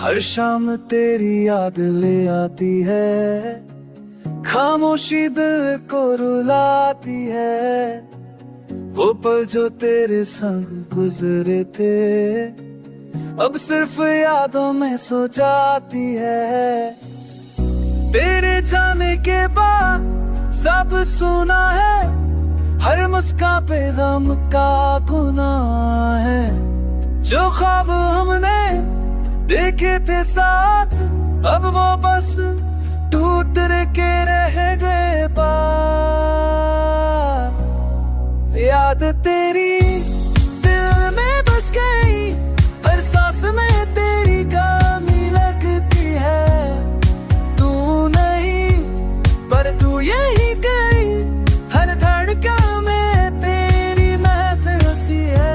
हर शाम तेरी याद ले आती है, खामोशी दिल को रुलाती है। वो पल जो तेरे संग गुजरे थे, अब सिर्फ यादों में सो जाती है। तेरे जाने के बाद सब सुना है, हर मुस्कान पे गम का गुनाह है। जो ख्वाब हमने देखे थे साथ, अब वो बस टूट के रह गए पार। याद तेरी दिल में बस गई, हर सांस में तेरी कमी लगती है। तू नहीं पर तू यही गई, हर धड़कन में तेरी महफिल सी है।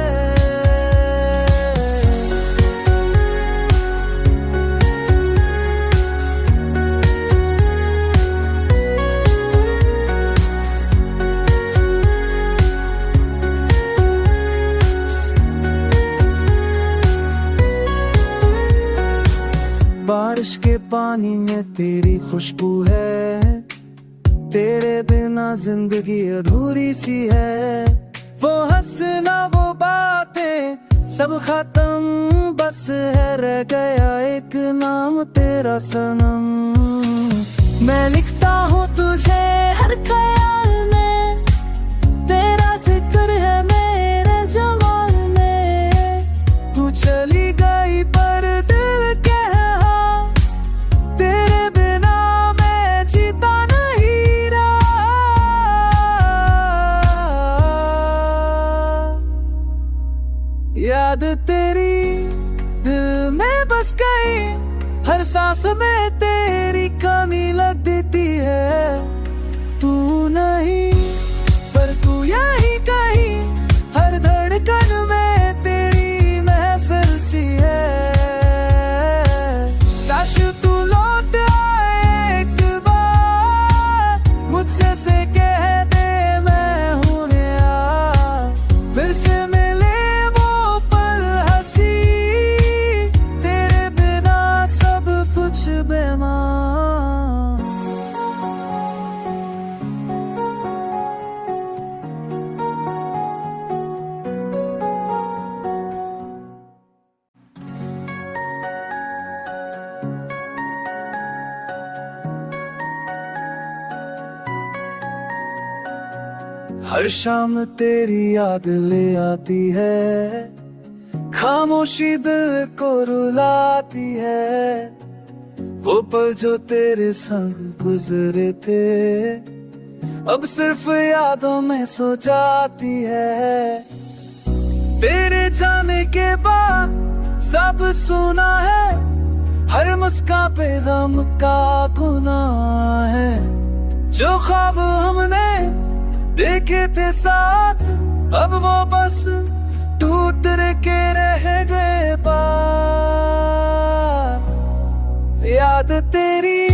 बारिश के पानी में तेरी खुशबू है, तेरे बिना जिंदगी अधूरी सी है। वो हंसना वो बातें सब खत्म, बस है रह गया एक नाम तेरा सनम। मैं लिखता हूँ तुझे हर ख्याल में, तेरा जिक्र है मेरे जमाल में। तू चली गई पर दिल के याद तेरी दिल में बस गई, हर सांस में तेरी कमी लग देती है। तू नहीं पर तू यही कहीं, हर धड़कन में तेरी महफिल सी है। काश तू लौट आए एक बार, मुझसे से कह दे मैं हूँ यहाँ। फिर से हर शाम तेरी याद ले आती है, खामोशी दिल को रुलाती है। वो पल जो तेरे संग गुजरे थे, अब सिर्फ यादों में सो जाती है। तेरे जाने के बाद सब सुना है, हर मुस्कान पे गम का गुनाह है। जो ख्वाब हमने देखे थे साथ, अब वो बस टूट के रह गए पार। याद तेरी